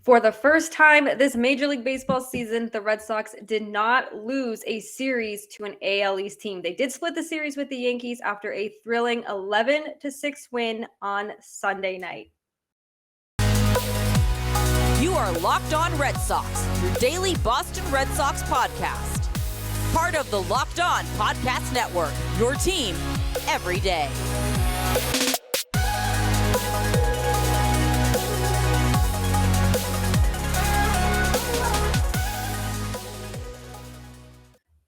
For the first time this Major League Baseball season, the Red Sox did not lose a series to an AL East team. They did split the series with the Yankees after a thrilling 11-6 win on Sunday night. You are Locked On Red Sox, your daily Boston Red Sox podcast. Part of the Locked On Podcast Network, your team every day.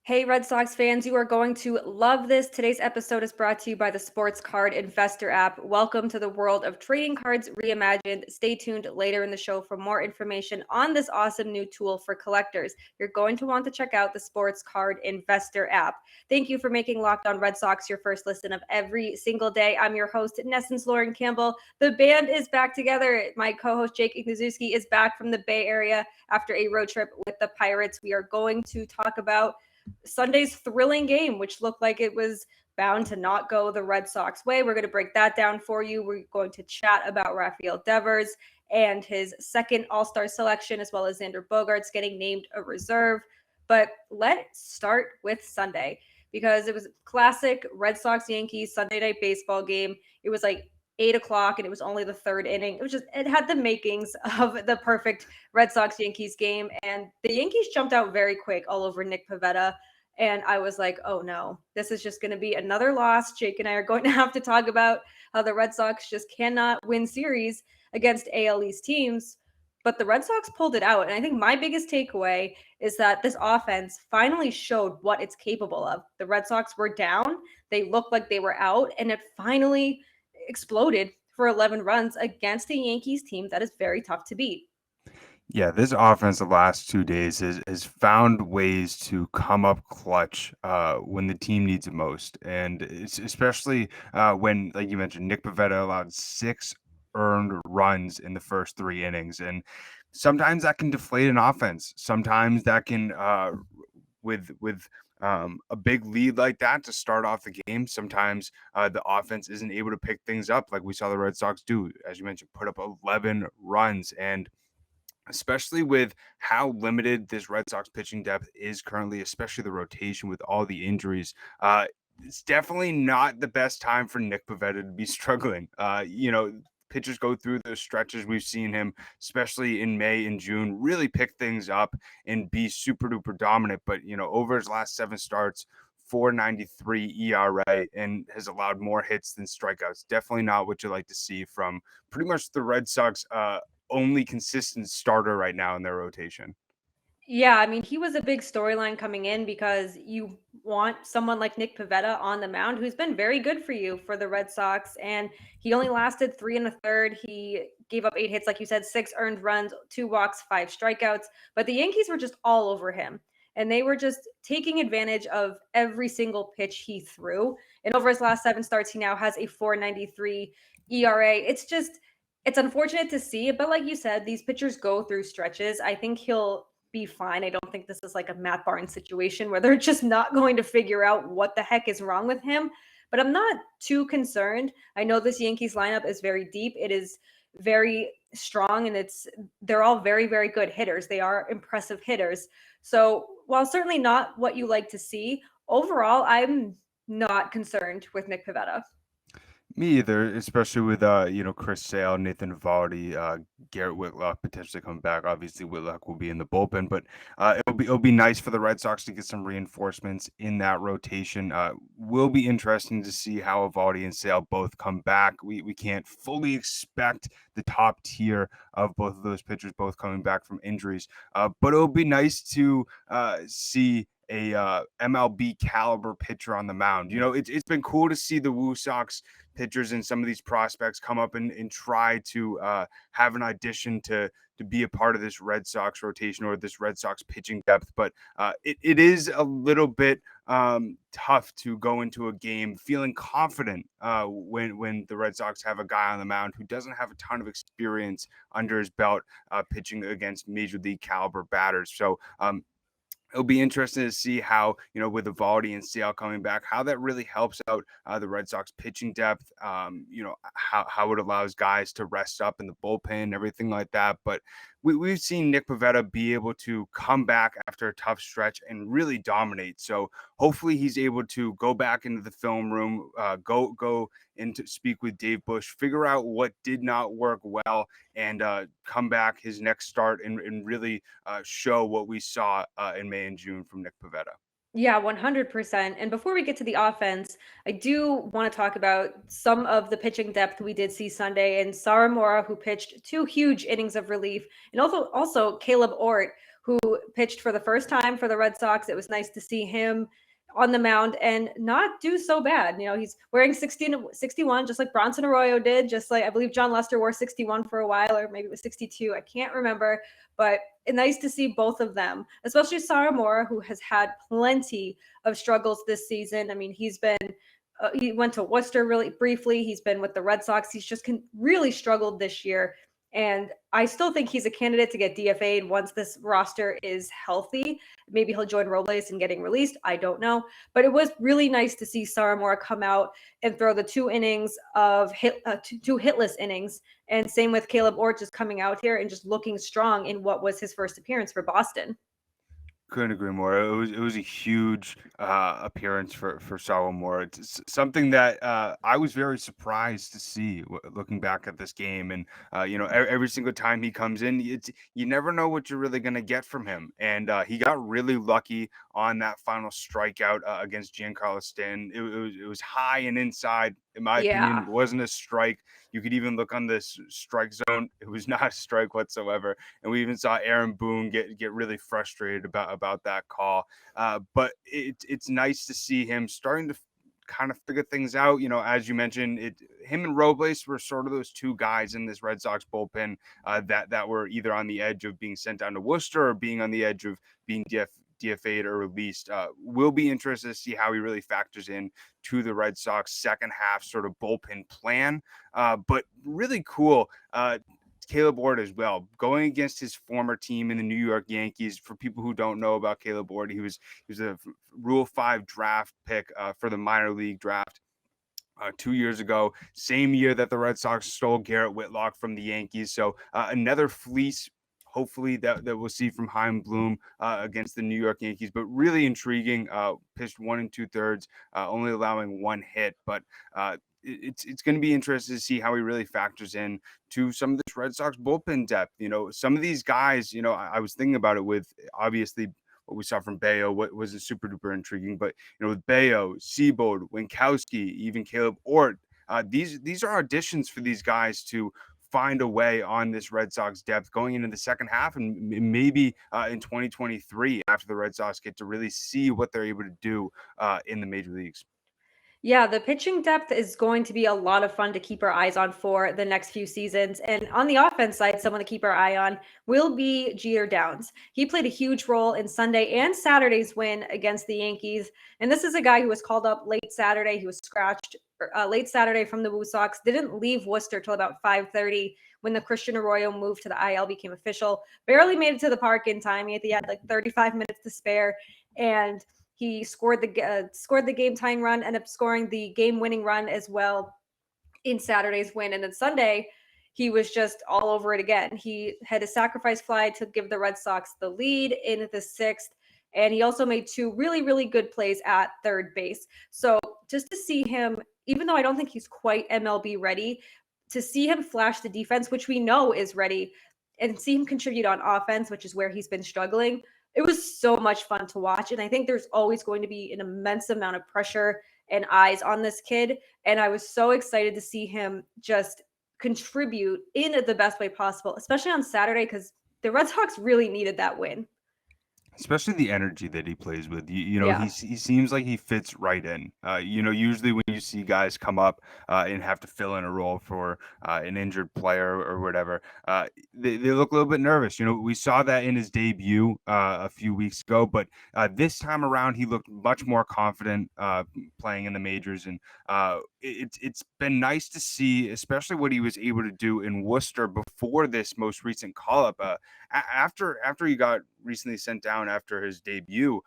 Hey, Red Sox fans, you are going to love this. Today's episode is brought to you by the Sports Card Investor app. Welcome to the world of trading cards reimagined. Stay tuned later in the show for more information on this awesome new tool for collectors. You're going to want to check out the Sports Card Investor app. Thank you for making Locked On Red Sox your first listen of every single day. I'm your host, NESN's Lauren Campbell. The band is back together. My co-host, Jake Ignaszewski, is back from the Bay Area after a road trip with the Pirates. We are going to talk about Sunday's thrilling game, which looked like it was bound to not go the Red Sox way. We're going to break that down for you. We're going to chat about Rafael Devers and his second All-Star selection, as well as Xander Bogaerts getting named a reserve. But let's start with Sunday, because it was a classic Red Sox-Yankees Sunday night baseball game. It was like 8 o'clock, and it was only the third inning. It had the makings of the perfect Red Sox-Yankees game, and the Yankees jumped out very quick all over Nick Pivetta, and I was like, oh no, this is just going to be another loss. Jake and I are going to have to talk about how the Red Sox just cannot win series against AL East teams, but the Red Sox pulled it out, and I think my biggest takeaway is that this offense finally showed what it's capable of. The Red Sox were down, they looked like they were out, and it finally exploded for 11 runs against a Yankees team that is very tough to beat. Yeah, this offense the last 2 days has found ways to come up clutch when the team needs it most. And it's especially when, like you mentioned, Nick Pivetta allowed 6 earned runs in the first 3 innings. And sometimes that can deflate an offense. Sometimes that can, with a big lead like that to start off the game, sometimes the offense isn't able to pick things up like we saw the Red Sox do, as you mentioned, put up 11 runs. And especially with how limited this Red Sox pitching depth is currently, especially the rotation with all the injuries, it's definitely not the best time for Nick Pivetta to be struggling. Pitchers go through those stretches. We've seen him, especially in May and June, really pick things up and be super duper dominant. But, over his last 7 starts, 4.93 ERA, and has allowed more hits than strikeouts. Definitely not what you like to see from pretty much the Red Sox only consistent starter right now in their rotation. Yeah, I mean, he was a big storyline coming in because you want someone like Nick Pivetta on the mound who's been very good for you for the Red Sox. And he only lasted 3 1/3. He gave up 8 hits, like you said, 6 earned runs, 2 walks, 5 strikeouts. But the Yankees were just all over him. And they were just taking advantage of every single pitch he threw. And over his last 7 starts, he now has a 4.93 ERA. It's unfortunate to see, but like you said, these pitchers go through stretches. I think he'll be fine. I don't think this is like a Matt Barnes situation where they're just not going to figure out what the heck is wrong with him. But I'm not too concerned. I know this Yankees lineup is very deep. It is very strong, and they're all very, very good hitters. They are impressive hitters. So while certainly not what you like to see, overall, I'm not concerned with Nick Pivetta. Me either, especially with Chris Sale, Nathan Eovaldi, Garrett, Whitlock potentially coming back. Obviously, Whitlock will be in the bullpen, but it'll be nice for the Red Sox to get some reinforcements in that rotation. Will be interesting to see how Eovaldi and Sale both come back. We can't fully expect the top tier of both of those pitchers both coming back from injuries, but it'll be nice to see a MLB caliber pitcher on the mound. It's been cool to see the Woo Sox pitchers and some of these prospects come up and try to have an audition to be a part of this Red Sox rotation or this Red Sox pitching depth. But it is a little bit tough to go into a game feeling confident when the Red Sox have a guy on the mound who doesn't have a ton of experience under his belt pitching against major league caliber batters. So it'll be interesting to see how, with Eovaldi and Sale coming back, how that really helps out the Red Sox pitching depth, how it allows guys to rest up in the bullpen and everything like that. But we've seen Nick Pivetta be able to come back after a tough stretch and really dominate. So hopefully he's able to go back into the film room, go in to speak with Dave Bush, figure out what did not work well, and come back his next start and really show what we saw in May and June from Nick Pivetta. Yeah, 100%. And before we get to the offense, I do want to talk about some of the pitching depth we did see Sunday, and Saramora, who pitched 2 huge innings of relief, and also Kaleb Ort, who pitched for the first time for the Red Sox. It was nice to see him on the mound and not do so bad. He's wearing 61, just like Bronson Arroyo did, just like I believe John Lester wore 61 for a while, or maybe it was 62. I can't remember, but nice to see both of them, especially Saramora, who has had plenty of struggles this season. I mean, he went to Worcester really briefly. He's been with the Red Sox. He's just really struggled this year. And I still think he's a candidate to get DFA'd once this roster is healthy. Maybe he'll join Robles in getting released. I don't know. But it was really nice to see Saramora come out and throw the 2 innings of two hitless innings. And same with Kaleb Ort just coming out here and just looking strong in what was his first appearance for Boston. Couldn't agree more. It was a huge appearance for Saramora. It's something that I was very surprised to see looking back at this game. And every single time he comes in, you never know what you're really going to get from him. And he got really lucky on that final strikeout against Giancarlo Stanton. It was high and inside. In my opinion, it wasn't a strike. You could even look on this strike zone. It was not a strike whatsoever. And we even saw Aaron Boone get really frustrated about that call. But it's nice to see him starting to kind of figure things out. As you mentioned, him and Robles were sort of those 2 guys in this Red Sox bullpen that were either on the edge of being sent down to Worcester or being on the edge of being DFA'd or released. We'll be interested to see how he really factors in to the Red Sox second half sort of bullpen plan. But really cool. Kaleb Ort as well, going against his former team in the New York Yankees. For people who don't know about Kaleb Ort, he was a Rule 5 draft pick for the minor league draft 2 years ago, same year that the Red Sox stole Garrett Whitlock from the Yankees. So another fleece, hopefully that we'll see from Chaim Bloom against the New York Yankees, but really intriguing. Pitched 1 2/3, only allowing 1 hit, but it's going to be interesting to see how he really factors in to some of this Red Sox bullpen depth. Some of these guys, I was thinking about it with obviously what we saw from Bayo, what wasn't super duper intriguing, but with Bayo, Seabold, Winkowski, even Kaleb Ort, these are auditions for these guys to find a way on this Red Sox depth going into the second half and maybe in 2023 after the Red Sox get to really see what they're able to do in the major leagues. Yeah, the pitching depth is going to be a lot of fun to keep our eyes on for the next few seasons. And on the offense side, someone to keep our eye on will be Jeter Downs. He played a huge role in Sunday and Saturday's win against the Yankees. And this is a guy who was called up late Saturday. He was scratched late Saturday from the Red Sox. Didn't leave Worcester till about 5:30 when the Christian Arroyo move to the IL became official. Barely made it to the park in time. He had like 35 minutes to spare. And he scored the game-tying run, ended up scoring the game-winning run as well in Saturday's win. And then Sunday, he was just all over it again. He had a sacrifice fly to give the Red Sox the lead in the 6th, and he also made 2 really, really good plays at third base. So just to see him, even though I don't think he's quite MLB ready, to see him flash the defense, which we know is ready, and see him contribute on offense, which is where he's been struggling, it was so much fun to watch. And I think there's always going to be an immense amount of pressure and eyes on this kid. And I was so excited to see him just contribute in the best way possible, especially on Saturday, because the Red Sox really needed that win. Especially the energy that he plays with. He seems like he fits right in. Usually when you see guys come up and have to fill in a role for an injured player or whatever, they look a little bit nervous. We saw that in his debut a few weeks ago, but this time around he looked much more confident playing in the majors. And it's been nice to see, especially what he was able to do in Worcester before this most recent call-up. After he got recently sent down after his debut,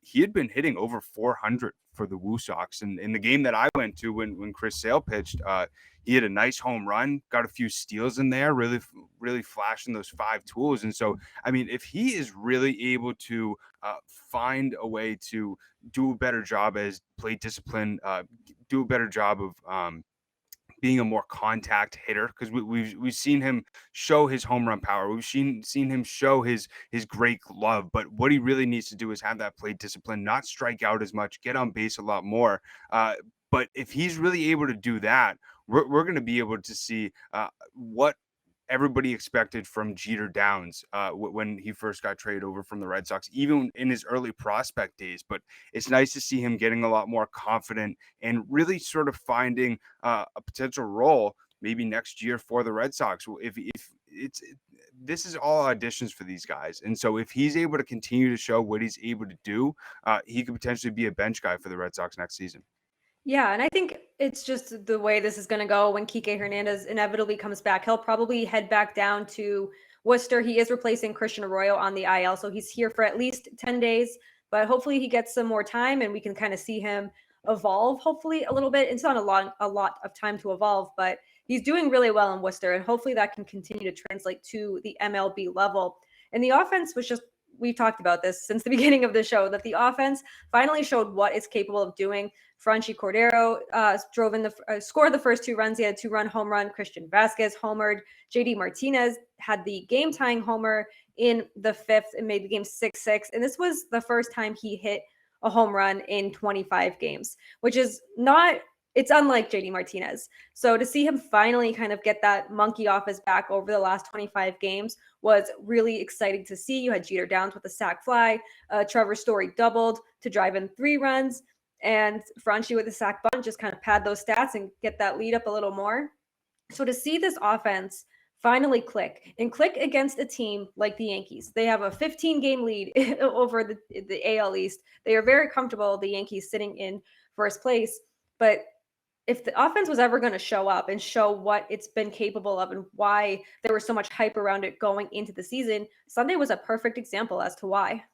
he had been hitting over 400 for the Woo Sox. And in the game that I went to when Chris Sale pitched, he had a nice home run, got a few steals in there, really flashing those 5 tools. And so, I mean, if he is really able to find a way to do a better job as plate discipline, do a better job of being a more contact hitter, because we've seen him show his home run power. We've seen him show his great glove, but what he really needs to do is have that plate discipline, not strike out as much, get on base a lot more. But if he's really able to do that, we're going to be able to see what everybody expected from Jeter Downs when he first got traded over from the Red Sox, even in his early prospect days. But it's nice to see him getting a lot more confident and really sort of finding a potential role maybe next year for the Red Sox. If this is all auditions for these guys. And so if he's able to continue to show what he's able to do, he could potentially be a bench guy for the Red Sox next season. Yeah, and I think it's just the way this is going to go when Kike Hernandez inevitably comes back. He'll probably head back down to Worcester. He is replacing Christian Arroyo on the IL, so he's here for at least 10 days. But hopefully he gets some more time and we can kind of see him evolve, hopefully a little bit. It's not a lot of time to evolve, but he's doing really well in Worcester, and hopefully that can continue to translate to the MLB level. And the offense was just, we've talked about this since the beginning of the show, that the offense finally showed what it's capable of doing. Franchy, Cordero scored the first 2 runs. He had a 2-run home run. Christian Vazquez homered. JD Martinez had the game-tying homer in the 5th and made the game 6-6. And this was the first time he hit a home run in 25 games, which is not, it's unlike JD Martinez. So to see him finally kind of get that monkey off his back over the last 25 games was really exciting to see. You had Jeter Downs with a sac fly. Trevor Story doubled to drive in 3 runs. And Franchy with a sac bunt just kind of pad those stats and get that lead up a little more. So to see this offense finally click against a team like the Yankees, they have a 15-game lead over the AL East. They are very comfortable, the Yankees, sitting in first place. But if the offense was ever going to show up and show what it's been capable of and why there was so much hype around it going into the season, Sunday was a perfect example as to why.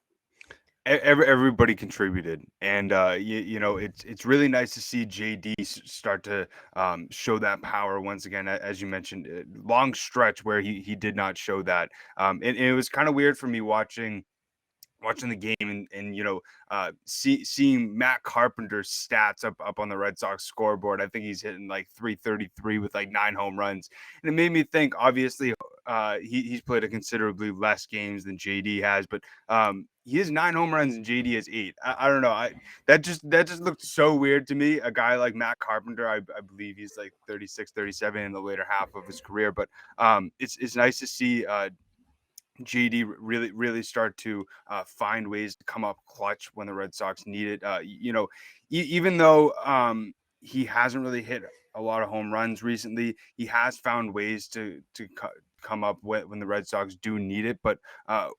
Everybody contributed, and you know, it's really nice to see JD start to show that power once again. As you mentioned, long stretch where he did not show that, and it was kind of weird for me watching the game and you know, seeing Matt Carpenter's stats up on the Red Sox scoreboard. I think he's hitting like 333 with like 9 home runs, and it made me think, obviously he's played a considerably less games than JD has, but he has 9 home runs and JD has 8. I don't know. That just looked so weird to me. A guy like Matt Carpenter, I believe he's like 36, 37 in the later half of his career, but it's nice to see JD really start to find ways to come up clutch when the Red Sox need it. You know, even though he hasn't really hit a lot of home runs recently, he has found ways to come up when the Red Sox do need it. But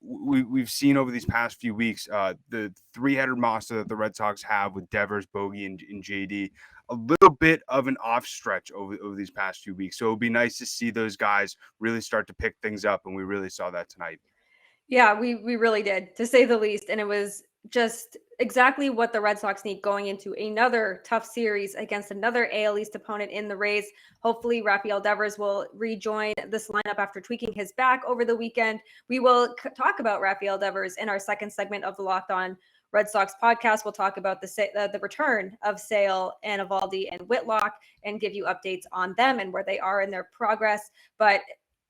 we've seen over these past few weeks the 3-headed monster that the Red Sox have with Devers, Bogey, and JD, a little bit of an off stretch over these past few weeks. So it'll be nice to see those guys really start to pick things up, and we really saw that tonight. Yeah, we really did, to say the least. And it was just exactly what the Red Sox need going into another tough series against another AL East opponent in the Rays. Hopefully, Rafael Devers will rejoin this lineup after tweaking his back over the weekend. We will talk about Rafael Devers in our second segment of the Locked On Red Sox podcast. We'll talk about the return of Sale and Eovaldi and Whitlock and give you updates on them and where they are in their progress. But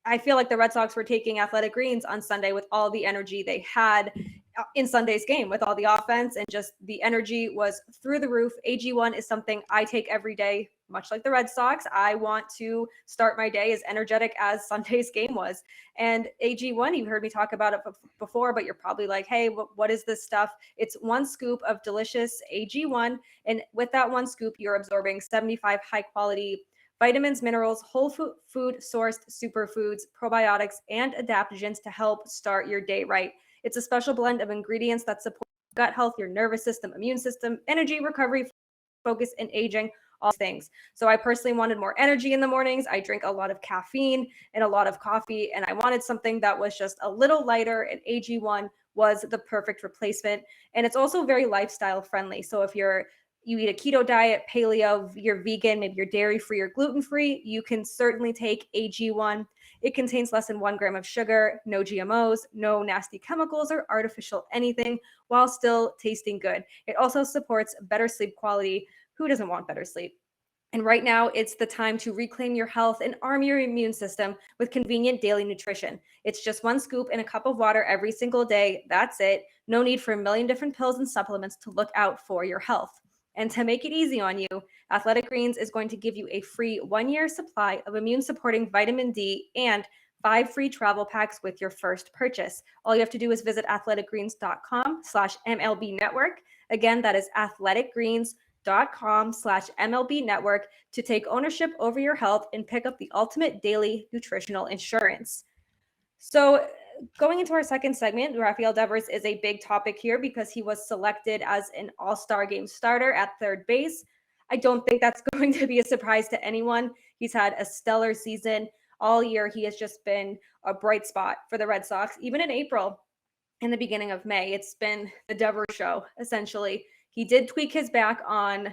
I feel like the Red Sox were taking Athletic Greens on Sunday with all the energy they had in Sunday's game, with all the offense, and just the energy was through the roof. AG1 is something I take every day, much like the Red Sox. I want to start my day as energetic as Sunday's game was. And AG1, you've heard me talk about it before, but you're probably like, hey, what is this stuff? It's 1 scoop of delicious AG1. And with that 1 scoop, you're absorbing 75 high quality vitamins, minerals, whole food sourced superfoods, probiotics, and adaptogens to help start your day right. It's a special blend of ingredients that support gut health, your nervous system, immune system, energy, recovery, focus, and aging, all things. So I personally wanted more energy in the mornings. I drink a lot of caffeine and a lot of coffee, and I wanted something that was just a little lighter, and AG1 was the perfect replacement. And it's also very lifestyle friendly. So if you're you eat a keto diet, paleo, you're vegan, maybe you're dairy-free or gluten-free, you can certainly take AG1. It contains less than 1 gram of sugar, no GMOs, no nasty chemicals or artificial anything, while still tasting good. It also supports better sleep quality. Who doesn't want better sleep? And right now, it's the time to reclaim your health and arm your immune system with convenient daily nutrition. It's just 1 scoop in a cup of water every single day. That's it. No need for a million different pills and supplements to look out for your health. And to make it easy on you, Athletic Greens is going to give you a free 1-year supply of immune-supporting vitamin D and 5 free travel packs with your first purchase. All you have to do is visit athleticgreens.com/MLB network. Again, that is athleticgreens.com/MLB network to take ownership over your health and pick up the ultimate daily nutritional insurance. So going into our second segment, Rafael Devers is a big topic here because he was selected as an all-star game starter at third base. I don't think that's going to be a surprise to anyone. He's had a stellar season all year. He has just been a bright spot for the Red Sox, even in April, in the beginning of May. It's been the Devers show, essentially. He did tweak his back on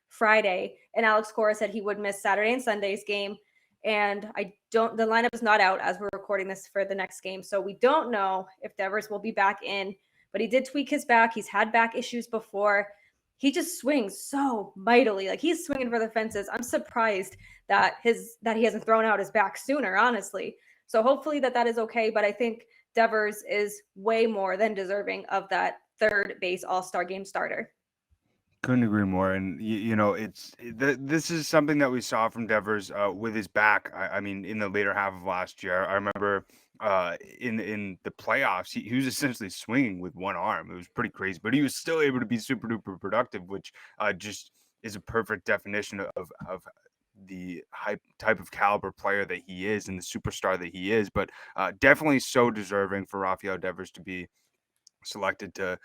Friday, and Alex Cora said he would miss Saturday and Sunday's game. And the lineup is not out as we're recording this for the next game. So we don't know if Devers will be back in, but he did tweak his back. He's had back issues before. He just swings so mightily. Like, he's swinging for the fences. I'm surprised that he hasn't thrown out his back sooner, honestly. So hopefully that is okay. But I think Devers is way more than deserving of that third base all-star game starter. Couldn't agree more. And this is something that we saw from Devers with his back. I mean, in the later half of last year, I remember in the playoffs, he was essentially swinging with one arm. It was pretty crazy, but he was still able to be super duper productive, which just is a perfect definition of the type of caliber player that he is and the superstar that he is. But definitely so deserving for Rafael Devers to be selected to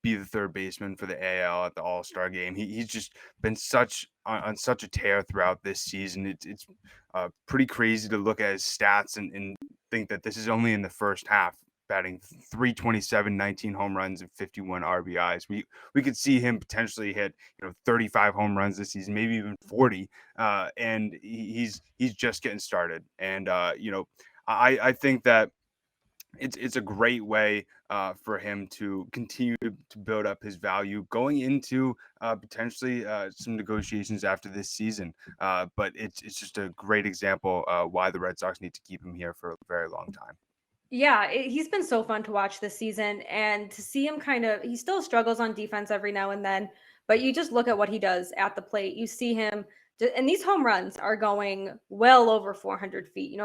be the third baseman for the AL at the All-Star game. He's just been on such a tear throughout this season. It's pretty crazy to look at his stats and think that this is only in the first half, batting .327, 19 home runs and 51 RBIs. We could see him potentially hit 35 home runs this season, maybe even 40. And he's just getting started. And I think that it's a great way for him to continue to build up his value going into potentially some negotiations after this season. But it's just a great example why the Red Sox need to keep him here for a very long time. Yeah, he's been so fun to watch this season, and to see him he still struggles on defense every now and then, but you just look at what he does at the plate. You see him, and these home runs are going well over 400 feet.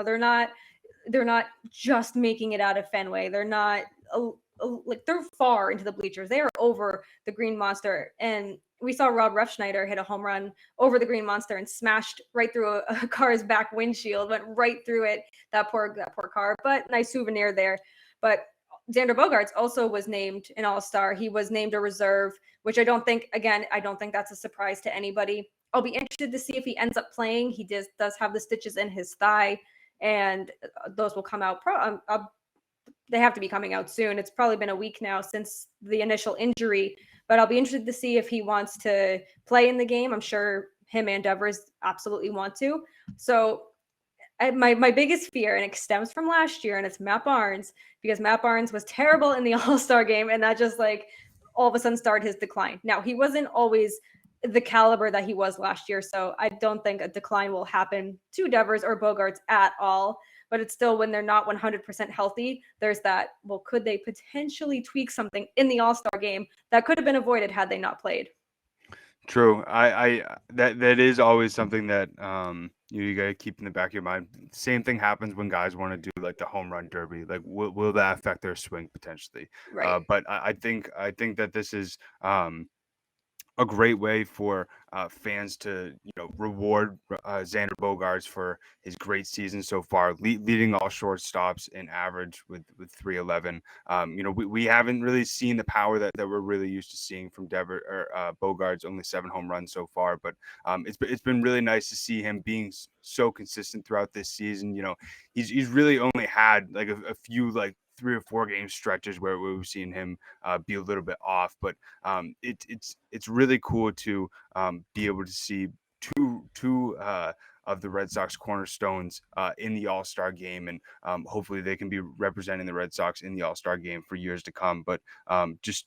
They're not just making it out of Fenway. They're not like, they're far into the bleachers. They are over the Green Monster. And we saw Rob Refschneider hit a home run over the Green Monster and smashed right through a car's back windshield, went right through it. That poor car, but nice souvenir there. But Xander Bogaerts also was named an all-star. He was named a reserve, which I don't think that's a surprise to anybody. I'll be interested to see if he ends up playing. He does have the stitches in his thigh, and those will come out. They have to be coming out soon. It's probably been a week now since the initial injury, but I'll be interested to see if he wants to play in the game. I'm sure him and Devers absolutely want to. So my biggest fear, and it stems from last year, and it's Matt Barnes, because Matt Barnes was terrible in the All-Star game, and that just all of a sudden started his decline. Now, he wasn't always the caliber that he was last year, so I don't think a decline will happen to Devers or Bogaerts at all. But it's still, when they're not 100% healthy, there's that, well, could they potentially tweak something in the All-Star game that could have been avoided had they not played? True. That is always something that you gotta keep in the back of your mind. Same thing happens when guys want to do like the home run derby. Like, will that affect their swing potentially? Right. But I think that this is a great way for fans to reward Xander Bogaerts for his great season so far, leading all shortstops in average with 311. We haven't really seen the power that we're really used to seeing from Bogaerts. Only 7 home runs so far, but it's been really nice to see him being so consistent throughout this season. He's really only had like a few like 3 or 4 game stretches where we've seen him be a little bit off, but it's really cool to be able to see two of the Red Sox cornerstones in the All-Star game, and hopefully they can be representing the Red Sox in the All-Star game for years to come. But just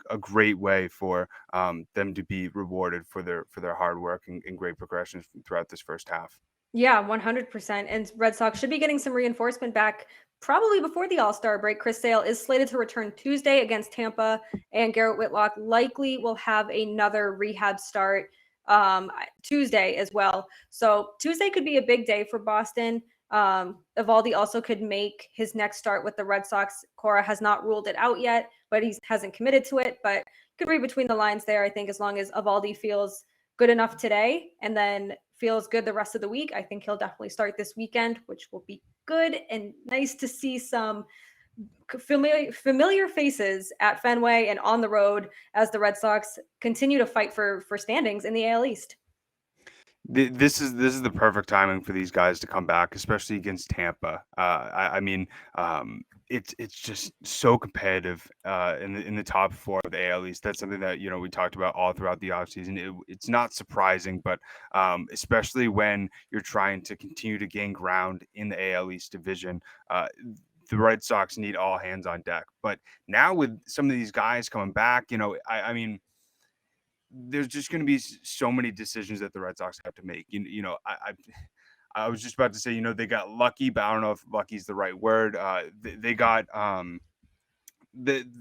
a great way for them to be rewarded for their hard work and great progressions throughout this first half. Yeah, 100%. And Red Sox should be getting some reinforcement back probably before the All-Star break. Chris Sale is slated to return Tuesday against Tampa, and Garrett Whitlock likely will have another rehab start Tuesday as well. So Tuesday could be a big day for Boston. Eovaldi also could make his next start with the Red Sox. Cora has not ruled it out yet, but he hasn't committed to it. But could read between the lines there, I think, as long as Eovaldi feels good enough today and then feels good the rest of the week. I think he'll definitely start this weekend, which will be good and nice to see some familiar faces at Fenway and on the road as the Red Sox continue to fight for standings in the AL East. This is the perfect timing for these guys to come back, especially against Tampa. I mean, it's just so competitive in the top 4 of the AL East. That's something that we talked about all throughout the offseason. It's not surprising, but especially when you're trying to continue to gain ground in the AL East division. The Red Sox need all hands on deck. But now with some of these guys coming back, I mean, there's just going to be so many decisions that the Red Sox have to make. I was just about to say, they got lucky, but I don't know if lucky is the right word. They got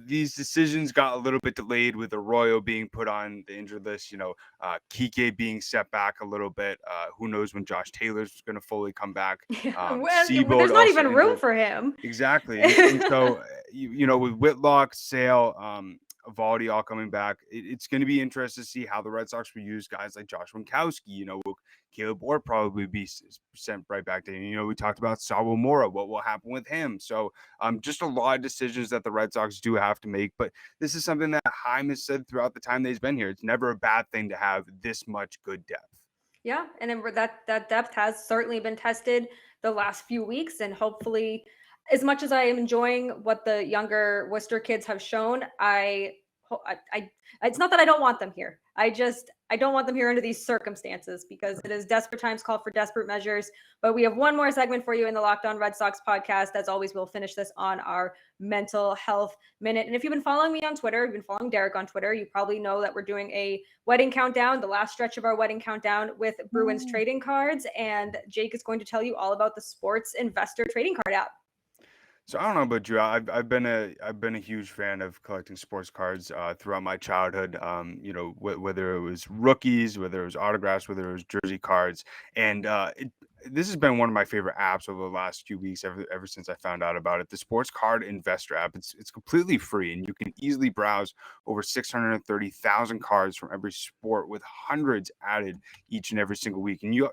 these decisions got a little bit delayed with Arroyo being put on the injured list. Kike being set back a little bit. Who knows when Josh Taylor's going to fully come back? There's not even room for him. Exactly, and so with Whitlock, Sale, Eovaldi all coming back, it's going to be interesting to see how the Red Sox will use guys like Josh Winkowski. Kaleb will probably be sent right back to. We talked about Sawamura. What will happen with him? So just a lot of decisions that the Red Sox do have to make. But this is something that Chaim has said throughout the time that he's been here. It's never a bad thing to have this much good depth. Yeah, and then that depth has certainly been tested the last few weeks, and hopefully, as much as I am enjoying what the younger Worcester kids have shown, it's not that I don't want them here. I don't want them here under these circumstances because it is desperate times call for desperate measures. But we have one more segment for you in the Locked On Red Sox podcast. As always, we'll finish this on our mental health minute. And if you've been following me on Twitter, you've been following Derek on Twitter, you probably know that we're doing a wedding countdown, the last stretch of our wedding countdown with Bruins trading cards. And Jake is going to tell you all about the Sports Investor Trading Card app. So I don't know about you. I've been a huge fan of collecting sports cards throughout my childhood. Whether it was rookies, whether it was autographs, whether it was jersey cards, and this has been one of my favorite apps over the last few weeks. Ever since I found out about it, the Sports Card Investor app. It's completely free, and you can easily browse over 630,000 cards from every sport, with hundreds added each and every single week. And you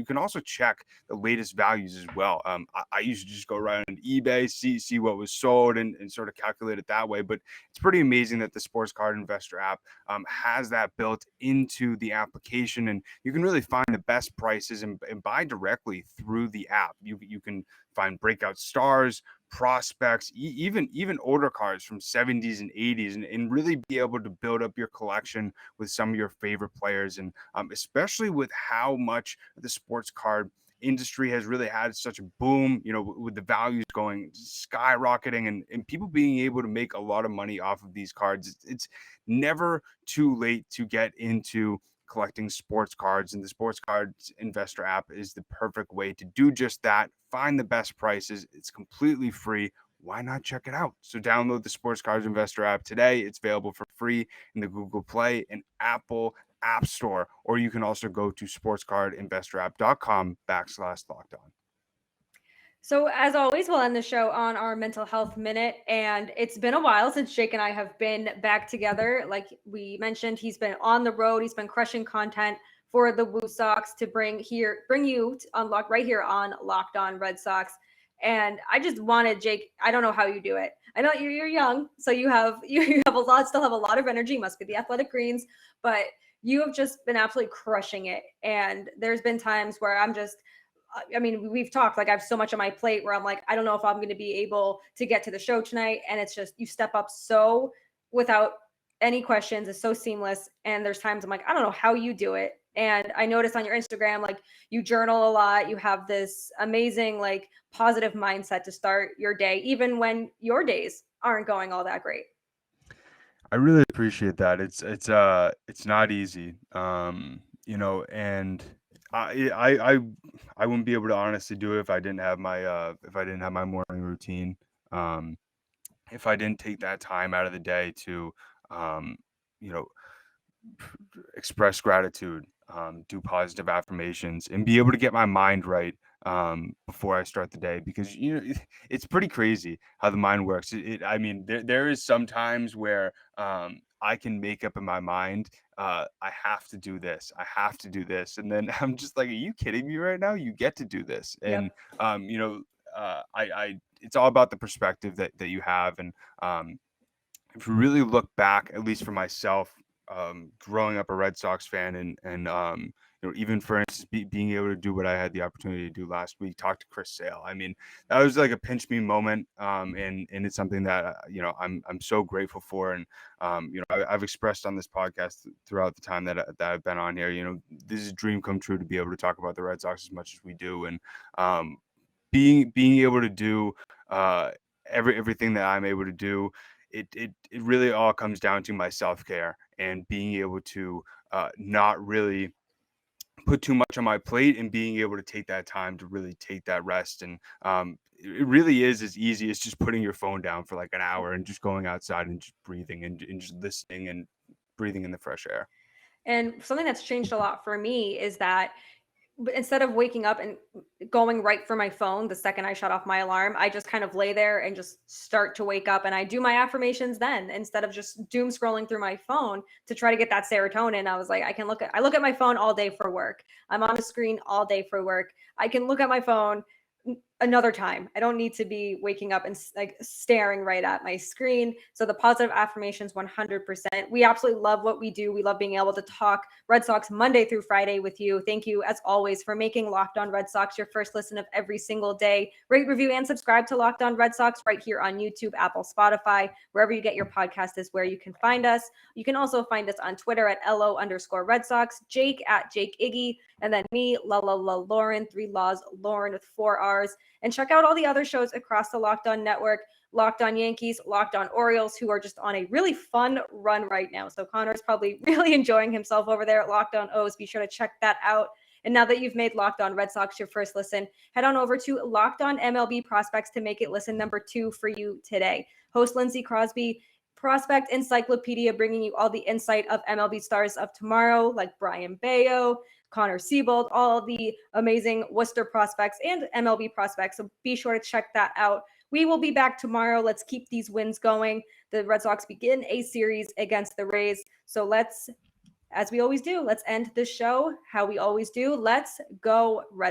can also check the latest values as well. I used to just go right on eBay, see what was sold, and sort of calculate it that way. But it's pretty amazing that the Sports Card Investor app has that built into the application, and you can really find the best prices and buy directly through the app. You can find breakout stars, prospects, even older cards from 70s and 80s, and really be able to build up your collection with some of your favorite players. And especially with how much the sports card industry has really had such a boom, with the values going skyrocketing and people being able to make a lot of money off of these cards. It's never too late to get into collecting sports cards, and the Sports Cards Investor app is the perfect way to do just that. Find the best prices. It's completely free. Why not check it out? So download the Sports Cards Investor app today. It's available for free in the Google Play and Apple App Store, or you can also go to sportscardinvestораpp.com/lockedon. So as always, we'll end the show on our mental health minute. And it's been a while since Jake and I have been back together. Like we mentioned, he's been on the road. He's been crushing content for the Woo Sox to bring you to unlock right here on Locked On Red Sox. And I just wanted, Jake, I don't know how you do it. I know you're young, so you still have a lot of energy, must be the athletic greens, but you have just been absolutely crushing it. And there's been times where I'm just I mean, we've talked, like I have so much on my plate where I'm like, I don't know if I'm going to be able to get to the show tonight. And it's just, you step up so without any questions. It's so seamless. And there's times I'm like, I don't know how you do it. And I noticed on your Instagram, like you journal a lot. You have this amazing, like positive mindset to start your day, even when your days aren't going all that great. I really appreciate that. It's not easy. And I wouldn't be able to honestly do it if I didn't have my morning routine. Um, if I didn't take that time out of the day to, um, you know, express gratitude, do positive affirmations, and be able to get my mind right before I start the day, because it's pretty crazy how the mind works. I mean, there is some times where I can make up in my mind, I have to do this, I have to do this, and then I'm just like, are you kidding me right now? You get to do this, Yep. and I it's all about the perspective that you have, and if you really look back, at least for myself, growing up a Red Sox fan, and even for instance, being able to do what I had the opportunity to do last week, talk to Chris Sale. I mean, that was like a pinch me moment, and it's something that I'm so grateful for, and I've expressed on this podcast throughout the time that I've been on here. This is a dream come true to be able to talk about the Red Sox as much as we do, and being able to do everything that I'm able to do. It really all comes down to my self-care and being able to not really put too much on my plate, and being able to take that time to really take that rest. And it really is as easy as just putting your phone down for like an hour and just going outside and just breathing and just listening and breathing in the fresh air. And something that's changed a lot for me is that instead of waking up and going right for my phone the second I shut off my alarm, I just kind of lay there and just start to wake up, and I do my affirmations then instead of just doom scrolling through my phone to try to get that serotonin. I was like, I look at my phone all day for work. I'm on a screen all day for work. I can look at my phone another time. I don't need to be waking up and like staring right at my screen. So the positive affirmations, 100%. We absolutely love what we do. We love being able to talk Red Sox Monday through Friday with you. Thank you, as always, for making Locked On Red Sox your first listen of every single day. Rate, review, and subscribe to Locked On Red Sox right here on YouTube, Apple, Spotify, wherever you get your podcast is where you can find us. You can also find us on Twitter at LO_Red Sox, Jake at Jake Iggy, and then me, La Lauren, 3 Laws Lauren with 4 R's. And check out all the other shows across the Locked On Network, Locked On Yankees, Locked On Orioles, who are just on a really fun run right now. So Connor's probably really enjoying himself over there at Locked On O's. Be sure to check that out. And now that you've made Locked On Red Sox your first listen, head on over to Locked On MLB Prospects to make it listen number 2 for you today. Host Lindsey Crosby, Prospect Encyclopedia, bringing you all the insight of MLB stars of tomorrow, like Brian Bayo, Connor Siebold, all the amazing Worcester prospects and MLB prospects. So be sure to check that out. We will be back tomorrow. Let's keep these wins going. The Red Sox begin a series against the Rays. So let's, as we always do, let's end the show how we always do. Let's go Red